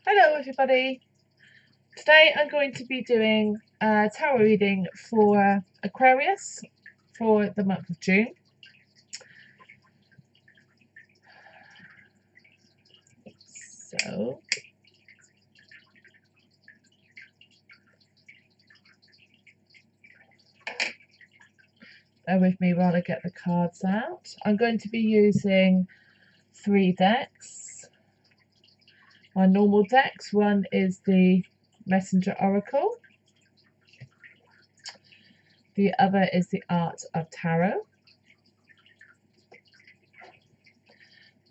Hello everybody. Today I'm going to be doing a tarot reading for Aquarius for the month of June. So bear with me while I get the cards out. I'm going to be using 3 decks. My normal decks. One is the Messenger Oracle. The other is the Art of Tarot.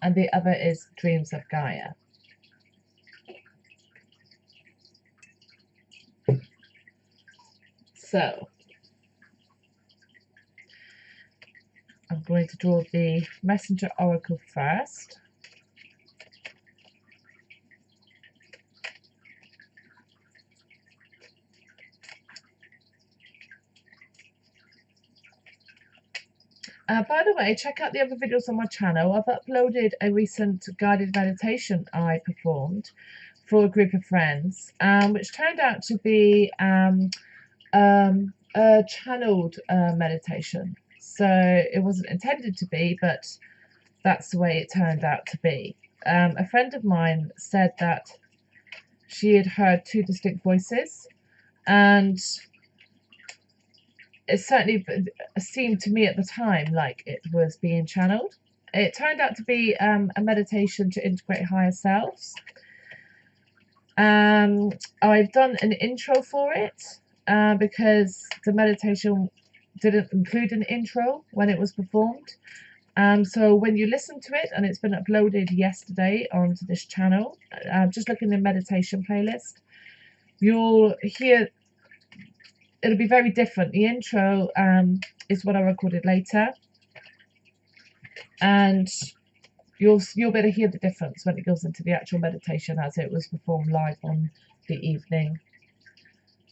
And the other is Dreams of Gaia. So I'm going to draw the Messenger Oracle first. By the way, check out the other videos on my channel. I've uploaded a recent guided meditation I performed for a group of friends, which turned out to be a channeled meditation. So it wasn't intended to be, but that's the way it turned out to be. A friend of mine said that she had heard 2 distinct voices, and it certainly seemed to me at the time like it was being channeled. It turned out to be a meditation to integrate higher selves. I've done an intro for it because the meditation didn't include an intro when it was performed. So when you listen to it, and it's been uploaded yesterday onto this channel, just look in the meditation playlist, you'll hear it'll be very different. The intro is what I recorded later, and you'll be able to hear the difference when it goes into the actual meditation as it was performed live on the evening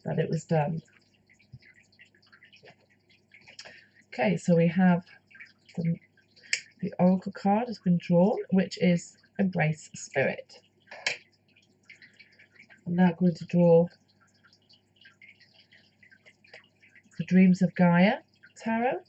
that it was done. Okay, so we have the oracle card has been drawn, which is Embrace Spirit. I'm now going to draw the Dreams of Gaia tarot.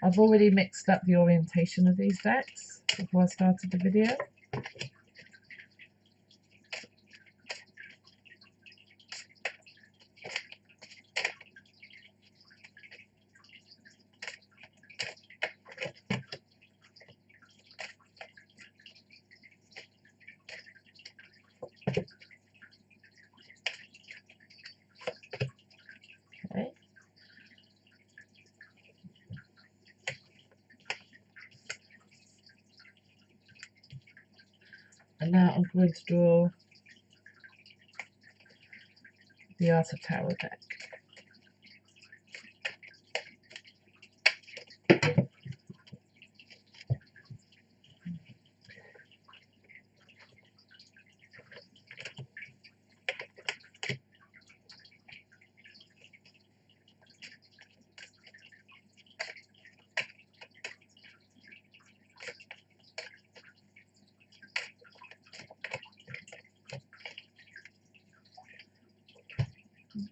I've already mixed up the orientation of these decks before I started the video. Okay. And now I'm going to draw the Art of Tarot deck.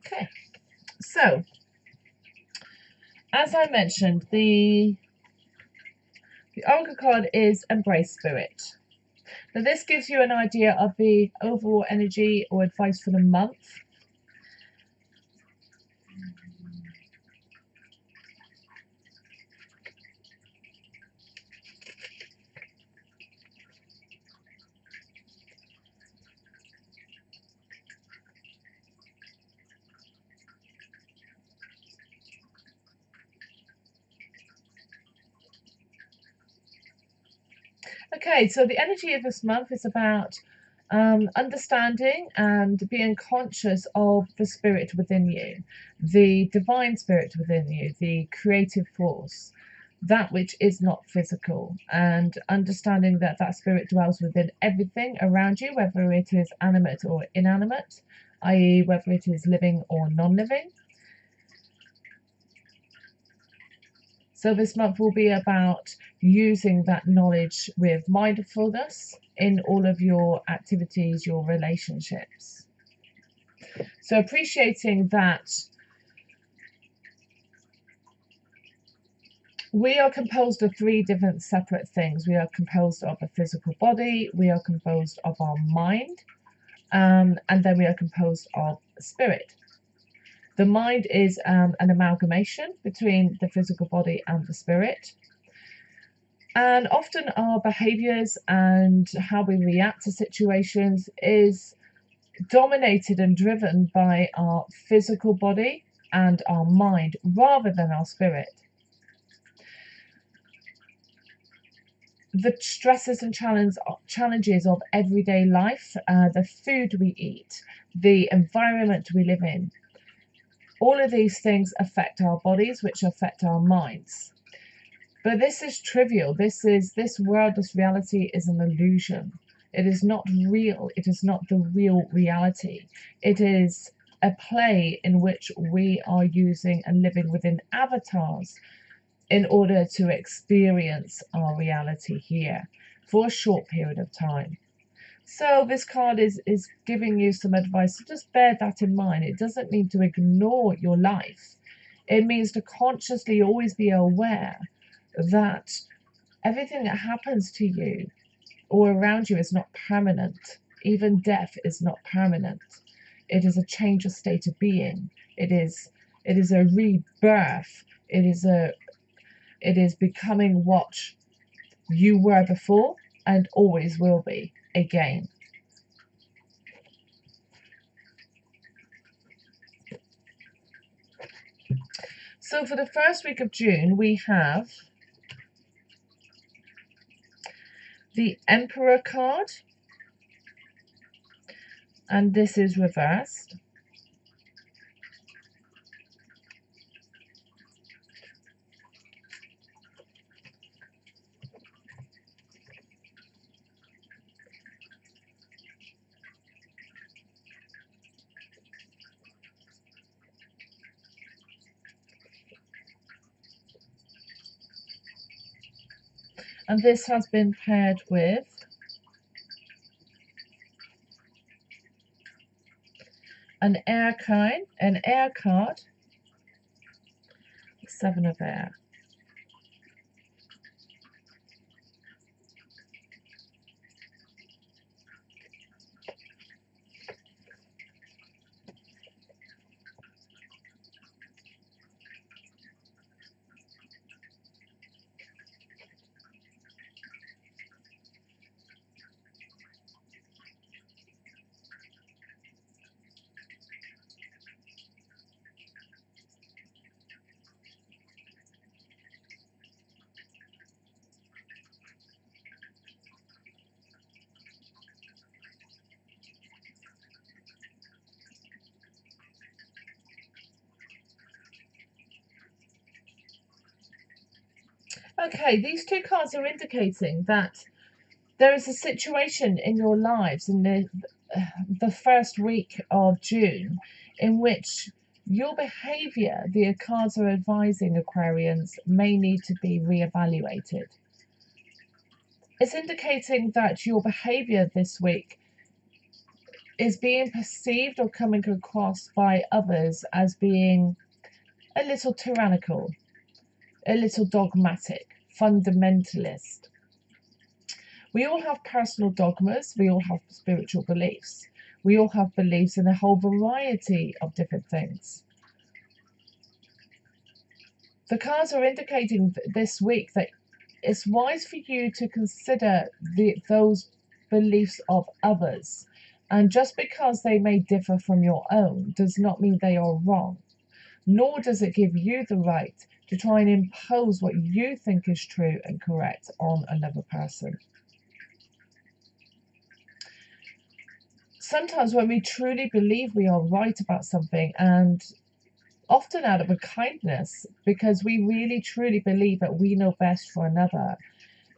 Okay, so as I mentioned, the oracle card is Embrace Spirit. Now this gives you an idea of the overall energy or advice for the month. Okay, so the energy of this month is about understanding and being conscious of the spirit within you, the divine spirit within you, the creative force, that which is not physical, and understanding that that spirit dwells within everything around you, whether it is animate or inanimate, i.e. whether it is living or non-living. So this month will be about using that knowledge with mindfulness in all of your activities, your relationships. So appreciating that we are composed of three different separate things. We are composed of a physical body, we are composed of our mind, and then we are composed of spirit. The mind is an amalgamation between the physical body and the spirit. And often our behaviors and how we react to situations is dominated and driven by our physical body and our mind rather than our spirit. The stresses and challenges of everyday life, the food we eat, the environment we live in, all of these things affect our bodies, which affect our minds. But this is trivial. This world, this reality is an illusion. It is not real. It is not the real reality. It is a play in which we are using and living within avatars in order to experience our reality here for a short period of time. So this card is giving you some advice. So just bear that in mind. It doesn't mean to ignore your life. It means to consciously always be aware that everything that happens to you or around you is not permanent. Even death is not permanent. It is a change of state of being. It is a rebirth. It is becoming what you were before and always will be again. So for the first week of June, we have the Emperor card, and this is reversed. And this has been paired with an air card, Seven of Air. Okay, these two cards are indicating that there is a situation in your lives in the first week of June in which your behavior, the cards are advising Aquarians, may need to be reevaluated. It's indicating that your behavior this week is being perceived or coming across by others as being a little tyrannical, a little dogmatic, fundamentalist. We all have personal dogmas, we all have spiritual beliefs, we all have beliefs in a whole variety of different things. The cards are indicating this week that it's wise for you to consider those beliefs of others, and just because they may differ from your own does not mean they are wrong, nor does it give you the right to try and impose what you think is true and correct on another person. Sometimes when we truly believe we are right about something and often out of a kindness, because we really truly believe that we know best for another.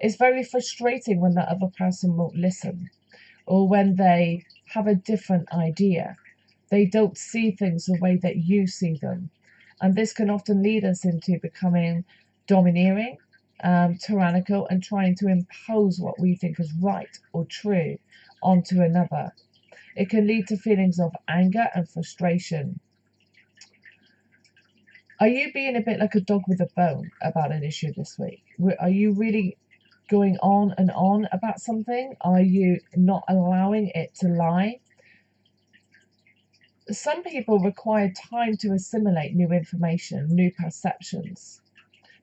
It's very frustrating when that other person won't listen, or when they have a different idea. They don't see things the way that you see them. And this can often lead us into becoming domineering, tyrannical, and trying to impose what we think is right or true onto another. It can lead to feelings of anger and frustration. Are you being a bit like a dog with a bone about an issue this week? Are you really going on and on about something? Are you not allowing it to lie? Some people require time to assimilate new information, new perceptions.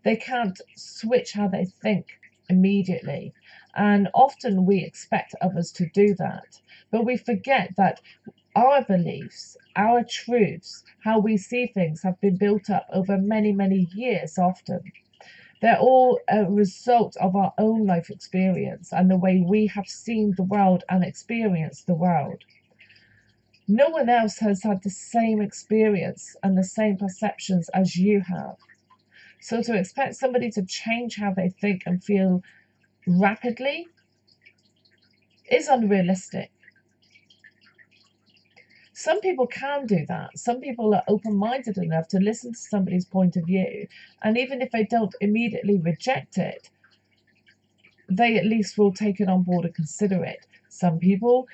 They can't switch how they think immediately. And often we expect others to do that. But we forget that our beliefs, our truths, how we see things have been built up over many, many years often. They're all a result of our own life experience and the way we have seen the world and experienced the world. No one else has had the same experience and the same perceptions as you have. So to expect somebody to change how they think and feel rapidly is unrealistic. Some people can do that. Some people are open-minded enough to listen to somebody's point of view, and even if they don't immediately reject it, they at least will take it on board and consider it. Some people,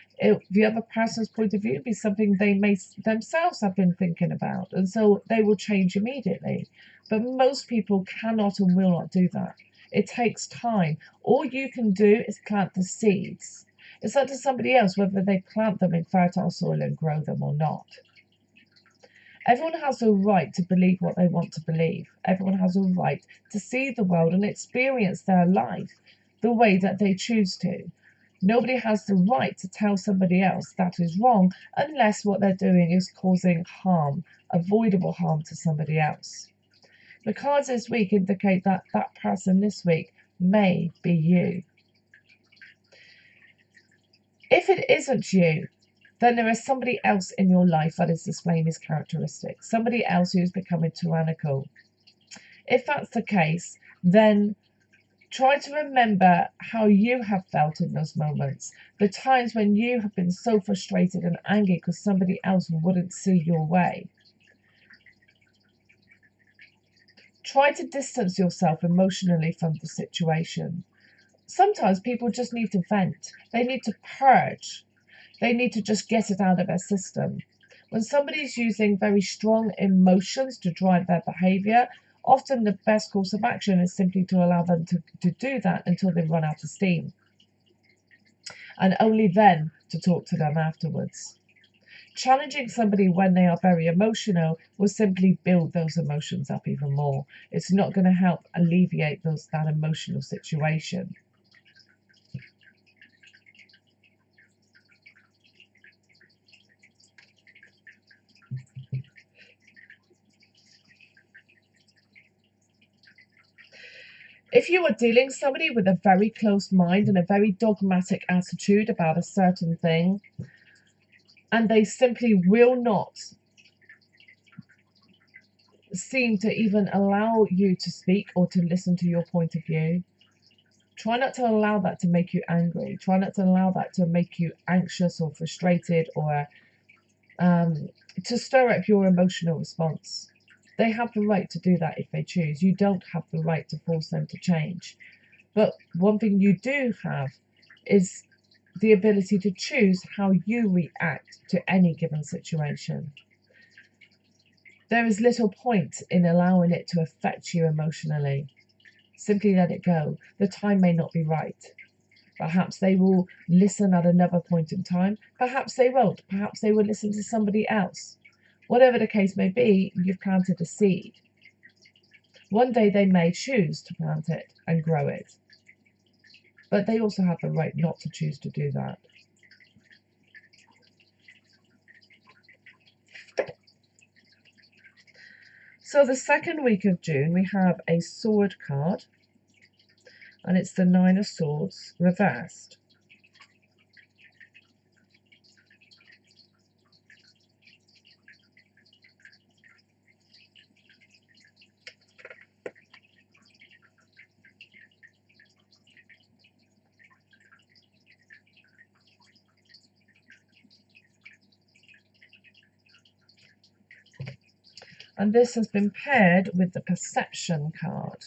the other person's point of view be something they may themselves have been thinking about, and so they will change immediately. But most people cannot and will not do that. It takes time. All you can do is plant the seeds. It's up to somebody else whether they plant them in fertile soil and grow them or not. Everyone has a right to believe what they want to believe. Everyone has a right to see the world and experience their life the way that they choose to. Nobody has the right to tell somebody else that is wrong unless what they're doing is causing harm, avoidable harm to somebody else. The cards this week indicate that that person this week may be you. If it isn't you, then there is somebody else in your life that is displaying these characteristics, somebody else who is becoming tyrannical. If that's the case, then try to remember how you have felt in those moments, the times when you have been so frustrated and angry because somebody else wouldn't see your way. Try to distance yourself emotionally from the situation. Sometimes people just need to vent. They need to purge. They need to just get it out of their system. When somebody's using very strong emotions to drive their behavior, often the best course of action is simply to allow them to do that until they run out of steam. And only then to talk to them afterwards. Challenging somebody when they are very emotional will simply build those emotions up even more. It's not going to help alleviate that emotional situation. If you are dealing with somebody with a very closed mind and a very dogmatic attitude about a certain thing, and they simply will not seem to even allow you to speak or to listen to your point of view, try not to allow that to make you angry. Try not to allow that to make you anxious or frustrated or to stir up your emotional response. They have the right to do that if they choose. You don't have the right to force them to change. But one thing you do have is the ability to choose how you react to any given situation. There is little point in allowing it to affect you emotionally. Simply let it go. The time may not be right. Perhaps they will listen at another point in time. Perhaps they won't. Perhaps they will listen to somebody else. Whatever the case may be, you've planted a seed. One day they may choose to plant it and grow it. But they also have the right not to choose to do that. So the second week of June, we have a sword card, and it's the Nine of Swords reversed. And this has been paired with the Perception card.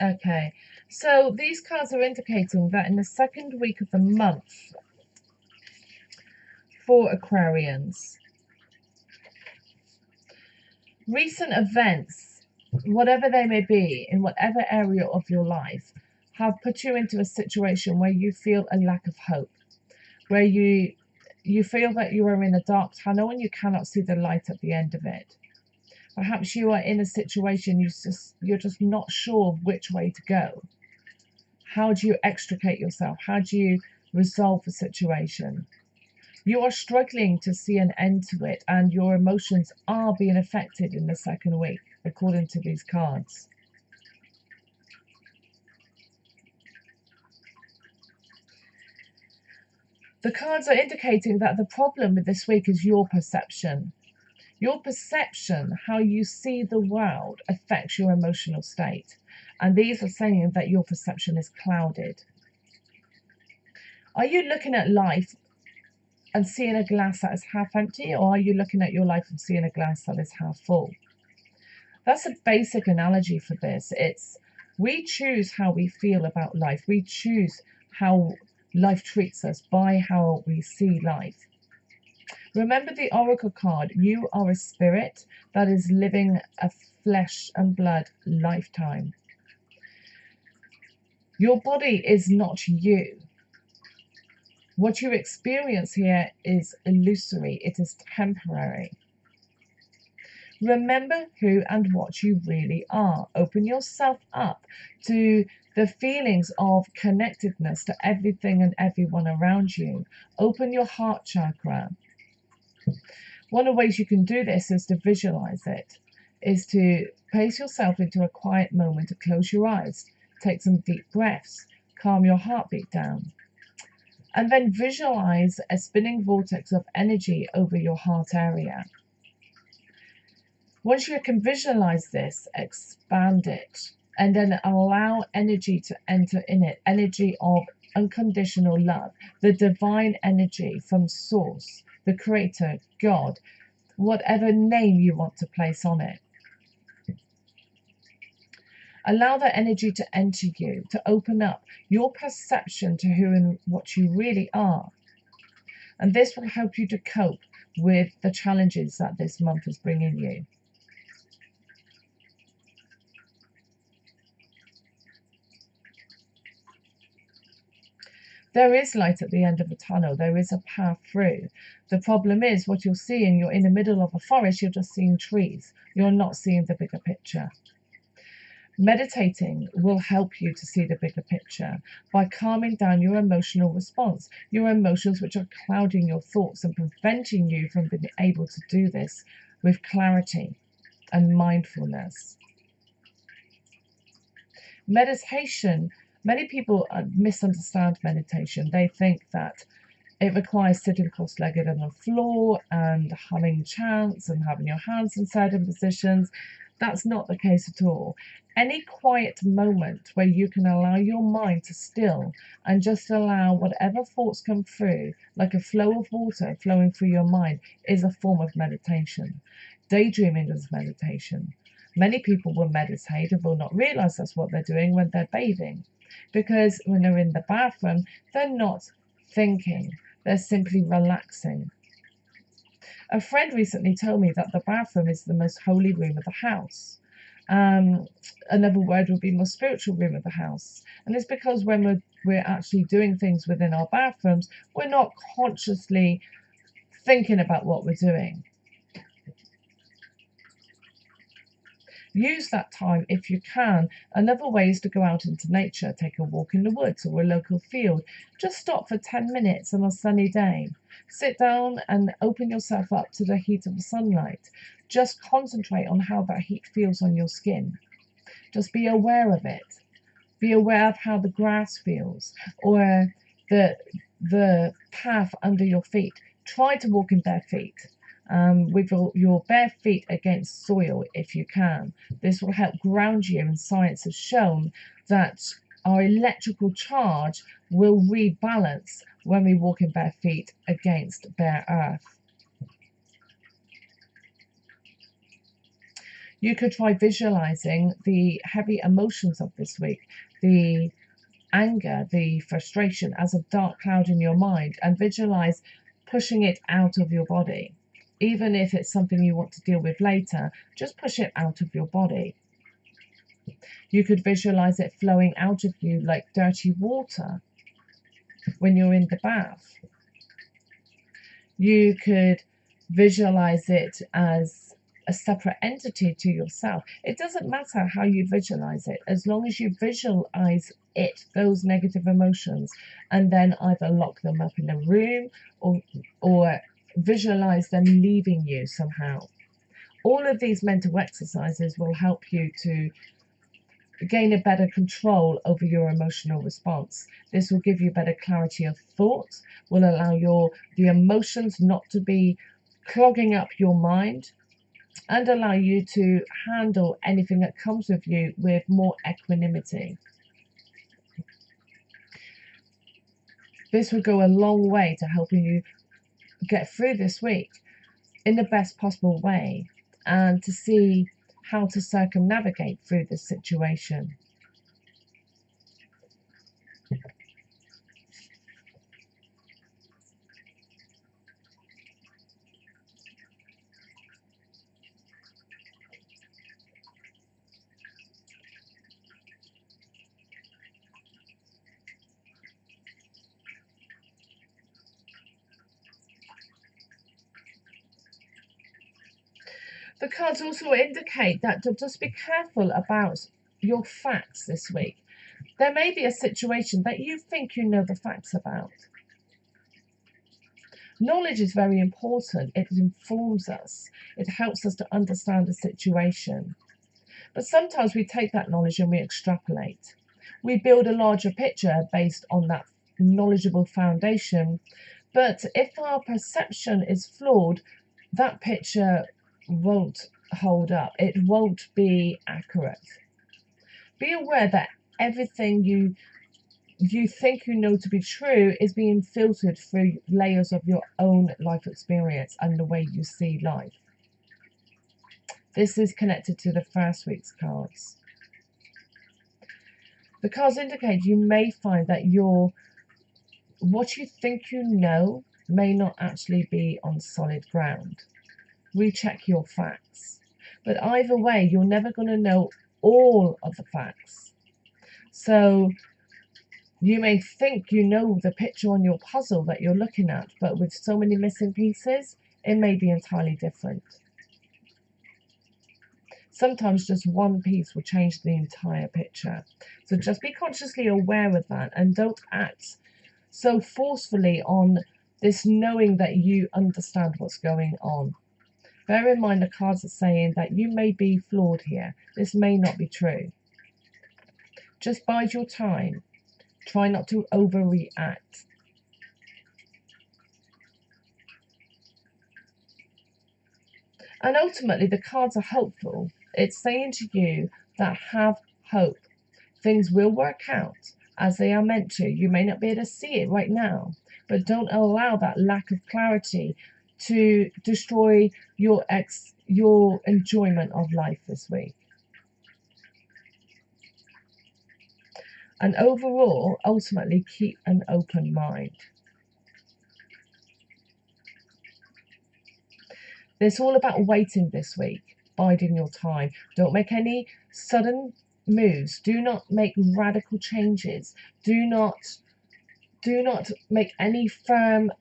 Okay, so these cards are indicating that in the second week of the month for Aquarians, recent events, whatever they may be, in whatever area of your life, have put you into a situation where you feel a lack of hope, where you feel that you are in a dark tunnel and you cannot see the light at the end of it. Perhaps you are in a situation you're just not sure of which way to go. How do you extricate yourself? How do you resolve the situation? You are struggling to see an end to it, and your emotions are being affected in the second week, according to these cards. The cards are indicating that the problem with this week is your perception. Your perception, how you see the world, affects your emotional state. And these are saying that your perception is clouded. Are you looking at life and seeing a glass that is half empty, or are you looking at your life and seeing a glass that is half full? That's a basic analogy for this. It's we choose how we feel about life. We choose how life treats us by how we see life. Remember the Oracle card. You are a spirit that is living a flesh and blood lifetime. Your body is not you. What you experience here is illusory. It is temporary. Remember who and what you really are. Open yourself up to the feelings of connectedness to everything and everyone around you. Open your heart chakra. One of the ways you can do this is to visualize it, is to place yourself into a quiet moment, to close your eyes, take some deep breaths, calm your heartbeat down, and then visualize a spinning vortex of energy over your heart area. Once you can visualize this, expand it, and then allow energy to enter in it, energy of unconditional love, the divine energy from Source, the Creator, God, whatever name you want to place on it. Allow that energy to enter you, to open up your perception to who and what you really are. And this will help you to cope with the challenges that this month is bringing you. There is light at the end of the tunnel. There is a path through. The problem is what you're seeing, you're in the middle of a forest, you're just seeing trees. You're not seeing the bigger picture. Meditating will help you to see the bigger picture by calming down your emotional response, your emotions which are clouding your thoughts and preventing you from being able to do this with clarity and mindfulness. Meditation, many people misunderstand meditation. They think that it requires sitting cross-legged on the floor and humming chants and having your hands in certain positions. That's not the case at all. Any quiet moment where you can allow your mind to still and just allow whatever thoughts come through, like a flow of water flowing through your mind, is a form of meditation. Daydreaming is meditation. Many people will meditate and will not realize that's what they're doing when they're bathing, because when they're in the bathroom, they're not thinking, they're simply relaxing. A friend recently told me that the bathroom is the most holy room of the house. Another word would be most spiritual room of the house. And it's because when we're actually doing things within our bathrooms, we're not consciously thinking about what we're doing. Use that time if you can. Another way is to go out into nature, take a walk in the woods or a local field. Just stop for 10 minutes on a sunny day Sit down and open yourself up to the heat of the sunlight. Just concentrate on how that heat feels on your skin. Just be aware of it. Be aware of how the grass feels, or the path under your feet. Try to walk in bare feet, with your bare feet against soil if you can. This will help ground you, and science has shown that our electrical charge will rebalance when we walk in bare feet against bare earth. You could try visualizing the heavy emotions of this week, the anger, the frustration as a dark cloud in your mind, and visualize pushing it out of your body. Even if it's something you want to deal with later, just push it out of your body. You could visualize it flowing out of you like dirty water when you're in the bath. You could visualize it as a separate entity to yourself. It doesn't matter how you visualize it, as long as you visualize it, those negative emotions, and then either lock them up in a room or visualize them leaving you somehow. All of these mental exercises will help you to gain a better control over your emotional response. This will give you better clarity of thought, will allow the emotions not to be clogging up your mind, and allow you to handle anything that comes with you with more equanimity. This will go a long way to helping you get through this week in the best possible way, and to see how to circumnavigate through this situation. The cards also indicate that to just be careful about your facts this week. There may be a situation that you think you know the facts about. Knowledge is very important. It informs us. It helps us to understand the situation. But sometimes we take that knowledge and we extrapolate. We build a larger picture based on that knowledgeable foundation. But if our perception is flawed, that picture won't hold up. It won't be accurate. Be aware that everything you think you know to be true is being filtered through layers of your own life experience and the way you see life. This is connected to the first week's cards. The cards indicate you may find that what you think you know may not actually be on solid ground. Recheck your facts. But either way, you're never going to know all of the facts. So you may think you know the picture on your puzzle that you're looking at, but with so many missing pieces, it may be entirely different. Sometimes just one piece will change the entire picture. So just be consciously aware of that, and don't act so forcefully on this knowing that you understand what's going on. Bear in mind the cards are saying that you may be flawed here. This may not be true. Just bide your time. Try not to overreact. And ultimately, the cards are hopeful. It's saying to you that have hope. Things will work out as they are meant to. You may not be able to see it right now, but don't allow that lack of clarity to destroy your enjoyment of life this week. And overall, ultimately, keep an open mind. It's all about waiting this week, biding your time. Don't make any sudden moves. Do not make radical changes. Do not make any firm,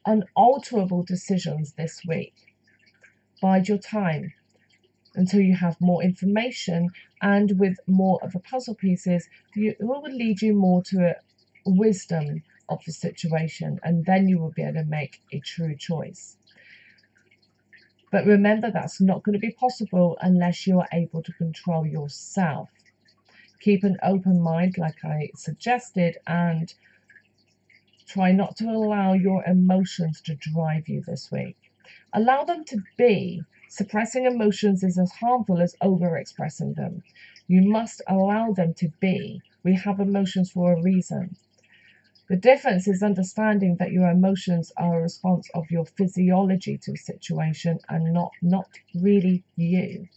unalterable decisions this week. Bide your time until you have more information, and with more of the puzzle pieces, it will lead you more to a wisdom of the situation, and then you will be able to make a true choice. But remember, that's not going to be possible unless you are able to control yourself. Keep an open mind, like I suggested, and try not to allow your emotions to drive you this week. Allow them to be. Suppressing emotions is as harmful as over-expressing them. You must allow them to be. We have emotions for a reason. The difference is understanding that your emotions are a response of your physiology to a situation and not really you.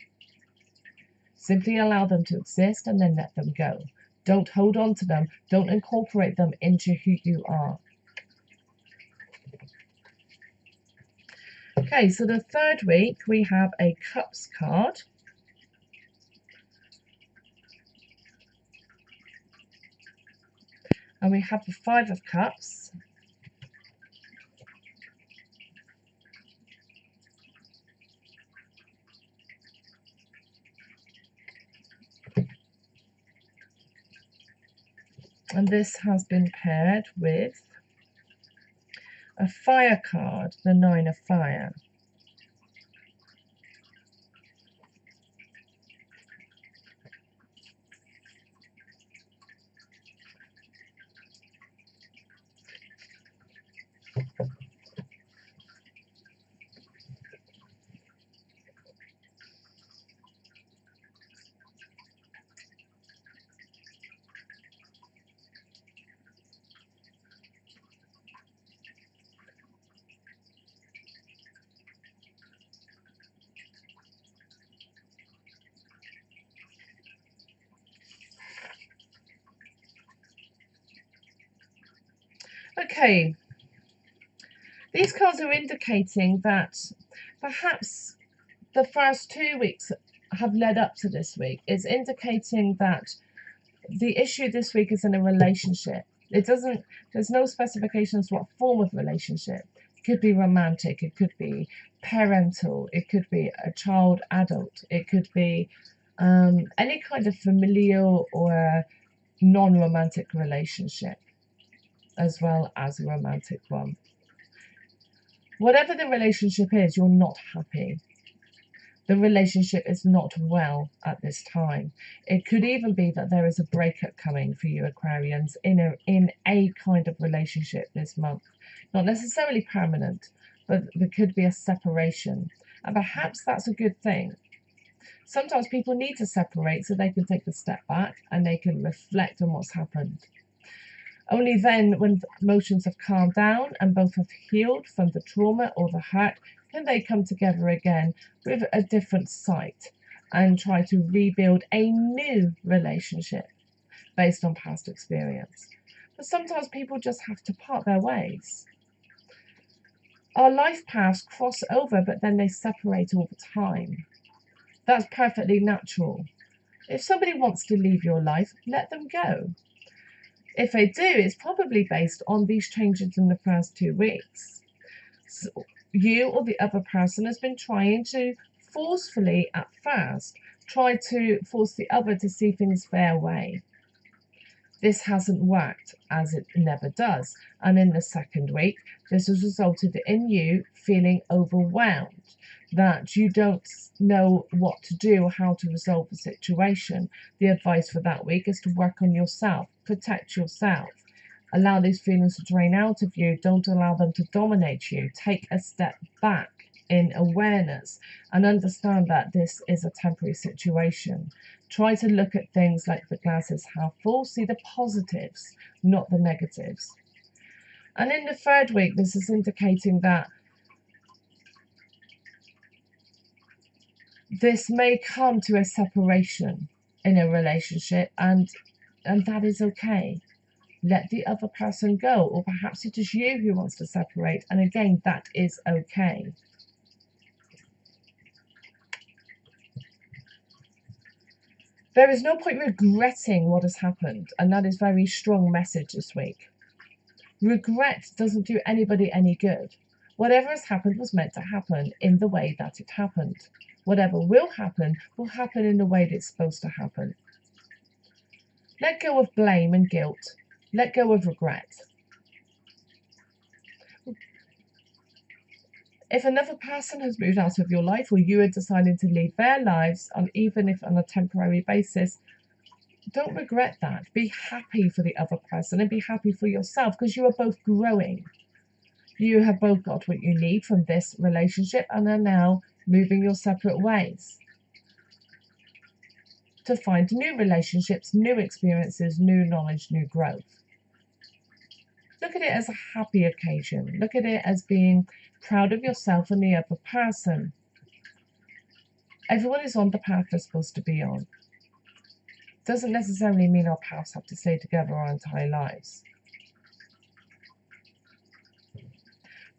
Simply allow them to exist and then let them go. Don't hold on to them. Don't incorporate them into who you are. Okay, so the third week we have a Cups card. And we have the Five of Cups. And this has been paired with a Fire card, the Nine of Fire. Okay, these cards are indicating that perhaps the first 2 weeks have led up to this week. It's indicating that the issue this week is in a relationship. There's no specifications what form of relationship. It could be romantic, it could be parental, it could be a child adult, it could be any kind of familial or non-romantic relationship, as well as a romantic one. Whatever the relationship is, you're not happy. The relationship is not well at this time. It could even be that there is a breakup coming for you Aquarians in a kind of relationship this month. Not necessarily permanent, but there could be a separation. And perhaps that's a good thing. Sometimes people need to separate so they can take a step back and they can reflect on what's happened. Only then, when emotions have calmed down and both have healed from the trauma or the hurt, can they come together again with a different sight and try to rebuild a new relationship based on past experience. But sometimes people just have to part their ways. Our life paths cross over, but then they separate all the time. That's perfectly natural. If somebody wants to leave your life, let them go. If they do, it's probably based on these changes in the first 2 weeks. So you or the other person has been trying to forcefully, at first, try to force the other to see things their way. This hasn't worked, as it never does. And in the second week, this has resulted in you feeling overwhelmed, that you don't know what to do or how to resolve the situation. The advice for that week is to work on yourself, protect yourself. Allow these feelings to drain out of you. Don't allow them to dominate you. Take a step back in awareness and understand that this is a temporary situation. Try to look at things like the glass is half full. See the positives, not the negatives. And in the third week, this is indicating that this may come to a separation in a relationship, and that is okay. Let the other person go, or perhaps it is you who wants to separate, and again, that is okay. There is no point regretting what has happened, and that is a very strong message this week. Regret doesn't do anybody any good. Whatever has happened was meant to happen in the way that it happened. Whatever will happen in the way that it's supposed to happen. Let go of blame and guilt. Let go of regret. If another person has moved out of your life, or you are deciding to leave their lives, even if on a temporary basis, don't regret that. Be happy for the other person and be happy for yourself, because you are both growing. You have both got what you need from this relationship and are now moving your separate ways to find new relationships, new experiences, new knowledge, new growth. Look at it as a happy occasion. Look at it as being proud of yourself and the other person. Everyone is on the path they're supposed to be on. Doesn't necessarily mean our paths have to stay together our entire lives.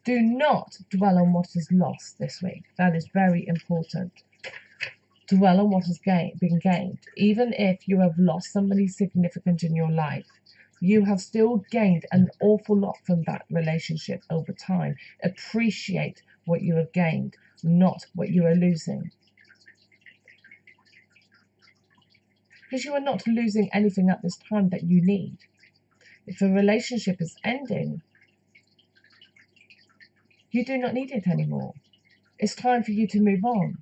Do not dwell on what is lost this week. That is very important. Dwell on what has been gained. Even if you have lost somebody significant in your life, you have still gained an awful lot from that relationship over time. Appreciate what you have gained, not what you are losing. Because you are not losing anything at this time that you need. If a relationship is ending, you do not need it anymore. It's time for you to move on.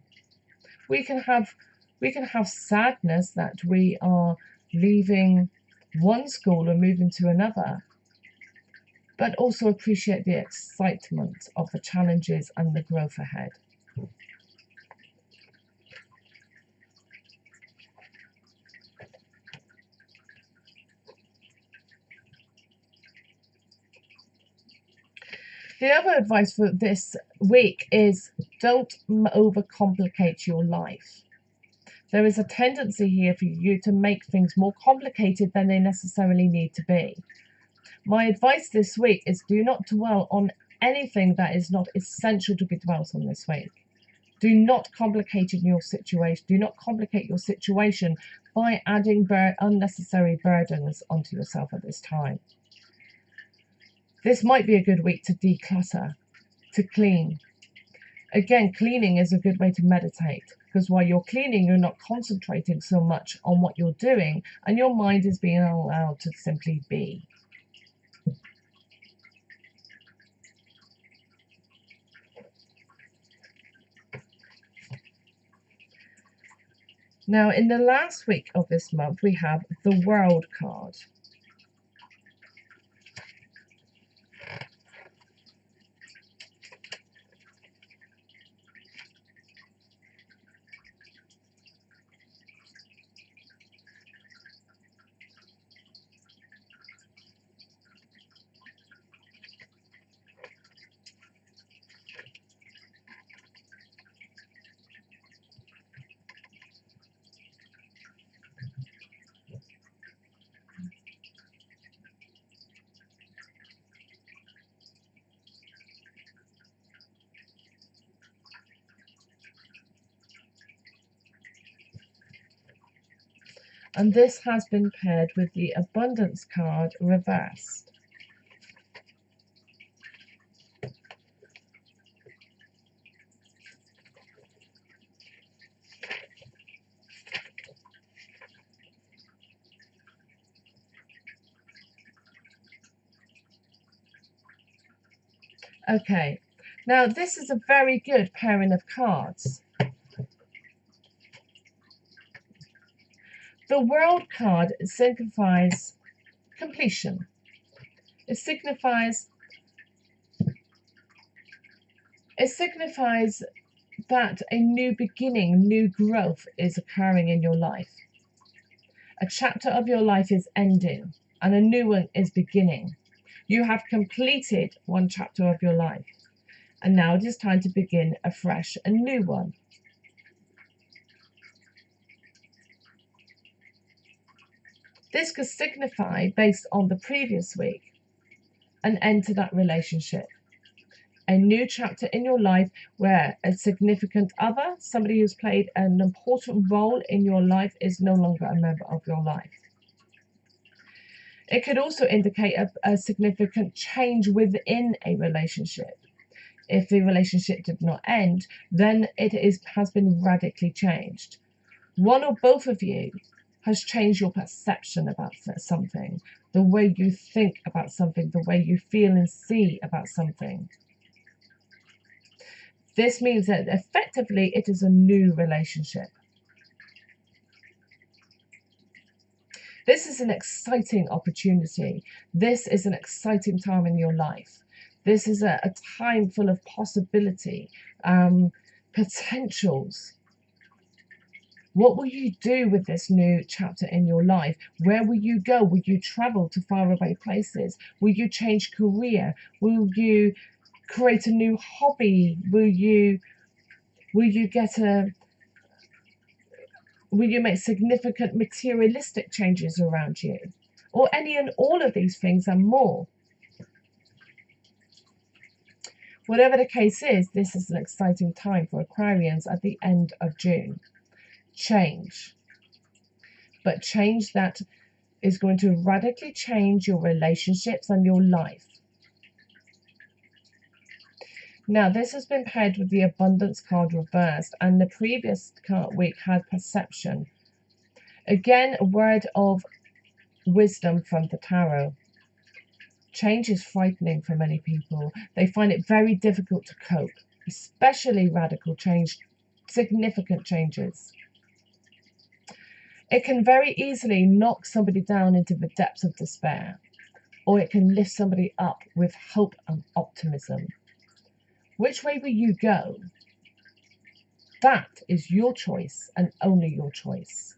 We can have sadness that we are leaving one school and moving to another, but also appreciate the excitement of the challenges and the growth ahead. The other advice for this week is don't overcomplicate your life. There is a tendency here for you to make things more complicated than they necessarily need to be. My advice this week is do not dwell on anything that is not essential to be dwelt on this week. Do not complicate your situation. Do not complicate your situation by adding unnecessary burdens onto yourself at this time. This might be a good week to declutter, to clean. Again, cleaning is a good way to meditate, because while you're cleaning, you're not concentrating so much on what you're doing, and your mind is being allowed to simply be. Now, in the last week of this month, we have the World card. And this has been paired with the Abundance card reversed. Okay, now this is a very good pairing of cards. The World card signifies completion. It signifies that a new beginning, new growth is occurring in your life. A chapter of your life is ending and a new one is beginning. You have completed one chapter of your life, and now it is time to begin afresh, a new one. This could signify, based on the previous week, an end to that relationship. A new chapter in your life where a significant other, somebody who's played an important role in your life, is no longer a member of your life. It could also indicate a significant change within a relationship. If the relationship did not end, then it has been radically changed. One or both of you has changed your perception about something, the way you think about something, the way you feel and see about something. This means that effectively it is a new relationship. This is an exciting opportunity. This is an exciting time in your life. This is a time full of possibility, potentials. What will you do with this new chapter in your life? Where will you go? Will you travel to faraway places? Will you change career? Will you create a new hobby? Will you make significant materialistic changes around you? Or any and all of these things and more. Whatever the case is, this is an exciting time for Aquarians at the end of June. Change. But change that is going to radically change your relationships and your life. Now, this has been paired with the Abundance card reversed, and the previous week had Perception. Again, a word of wisdom from the tarot. Change is frightening for many people. They find it very difficult to cope, especially radical change, significant changes. It can very easily knock somebody down into the depths of despair, or it can lift somebody up with hope and optimism. Which way will you go? That is your choice and only your choice.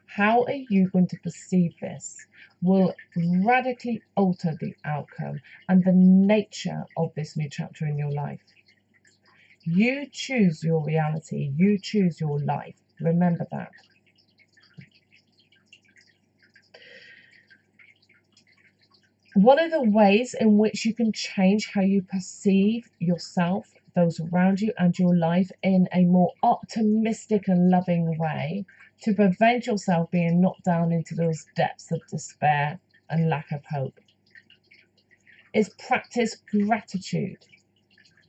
How are you going to perceive this will radically alter the outcome and the nature of this new chapter in your life. You choose your reality. You choose your life. Remember that. One of the ways in which you can change how you perceive yourself, those around you, and your life in a more optimistic and loving way to prevent yourself being knocked down into those depths of despair and lack of hope is practice gratitude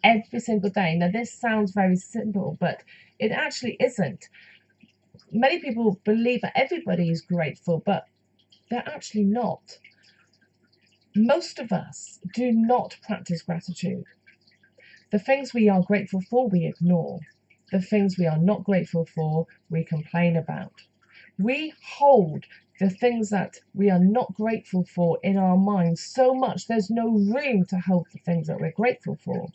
every single day. Now, this sounds very simple, but it actually isn't. Many people believe that everybody is grateful, but they're actually not. Most of us do not practice gratitude. The things we are grateful for, we ignore. The things we are not grateful for, we complain about. We hold the things that we are not grateful for in our minds so much there's no room to hold the things that we're grateful for.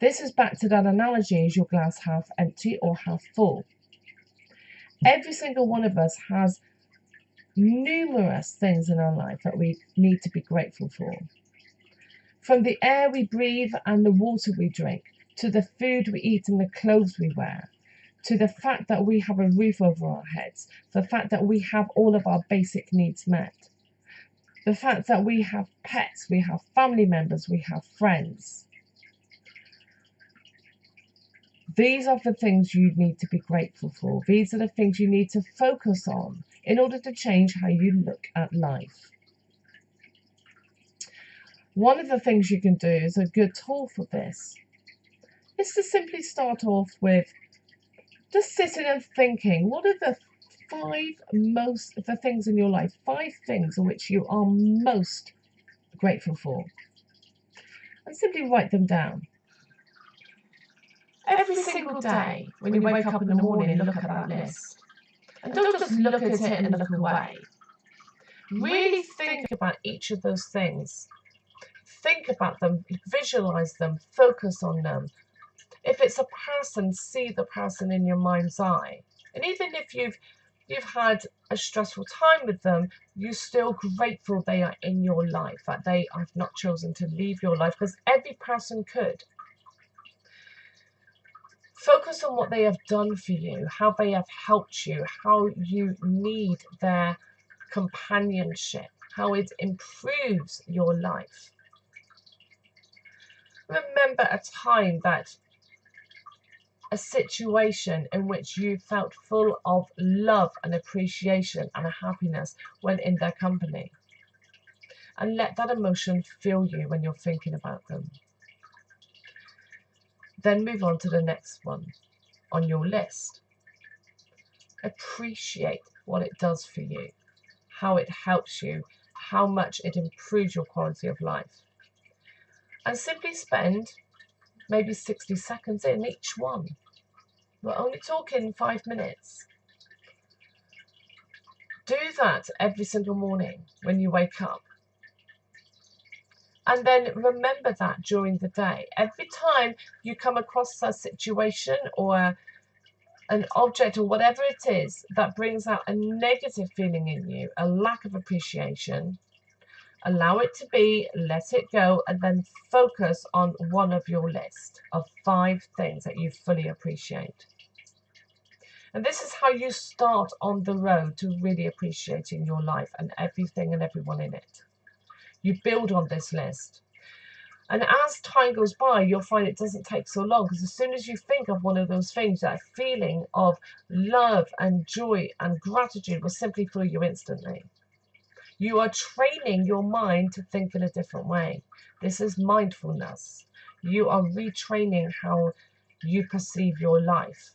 This is back to that analogy: is your glass half empty or half full? Every single one of us has numerous things in our life that we need to be grateful for. From the air we breathe and the water we drink, to the food we eat and the clothes we wear, to the fact that we have a roof over our heads, the fact that we have all of our basic needs met, the fact that we have pets, we have family members, we have friends. These are the things you need to be grateful for. These are the things you need to focus on in order to change how you look at life. One of the things you can do is a good tool for this is to simply start off with just sitting and thinking, what are the things in your life, 5 things in which you are most grateful for? And simply write them down. Every single day, when you wake up in the morning, look at that list. And don't just look at it and look away. Really think about each of those things. Think about them, visualize them, focus on them. If it's a person, see the person in your mind's eye. And even if you've had a stressful time with them, you're still grateful they are in your life, that they have not chosen to leave your life, because every person could. Focus on what they have done for you, how they have helped you, how you need their companionship, how it improves your life. Remember a time a situation in which you felt full of love and appreciation and happiness when in their company. And let that emotion fill you when you're thinking about them. Then move on to the next one on your list. Appreciate what it does for you, how it helps you, how much it improves your quality of life. And simply spend maybe 60 seconds in each one. We're only talking 5 minutes. Do that every single morning when you wake up. And then remember that during the day. Every time you come across a situation or an object or whatever it is that brings out a negative feeling in you, a lack of appreciation, allow it to be, let it go, and then focus on one of your list of 5 things that you fully appreciate. And this is how you start on the road to really appreciating your life and everything and everyone in it. You build on this list. And as time goes by, you'll find it doesn't take so long, because as soon as you think of one of those things, that feeling of love and joy and gratitude will simply fill you instantly. You are training your mind to think in a different way. This is mindfulness. You are retraining how you perceive your life.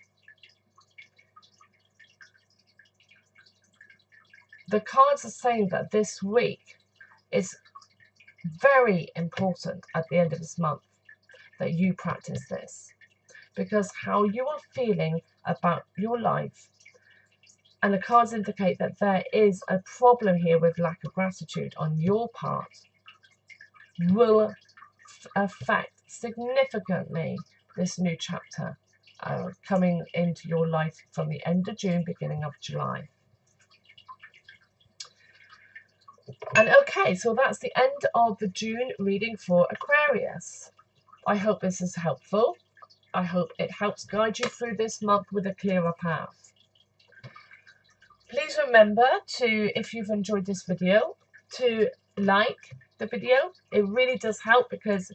The cards are saying that this week is very important at the end of this month that you practice this, because how you are feeling about your life, and the cards indicate that there is a problem here with lack of gratitude on your part, will affect significantly this new chapter coming into your life from the end of June, beginning of July. And okay, so that's the end of the June reading for Aquarius. I hope this is helpful. I hope it helps guide you through this month with a clearer path. Please remember to, if you've enjoyed this video, to like the video. It really does help, because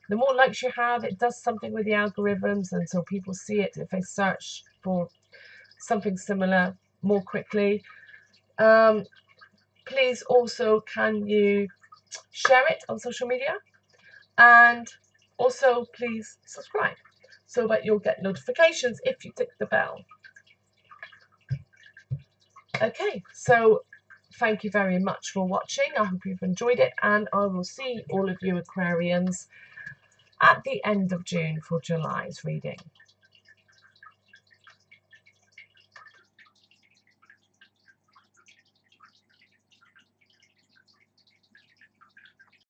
the more likes you have, it does something with the algorithms, and so people see it if they search for something similar more quickly. Please also, can you share it on social media? And also please subscribe so that you'll get notifications if you click the bell. Okay, so thank you very much for watching. I hope you've enjoyed it, and I will see all of you Aquarians at the end of June for July's reading.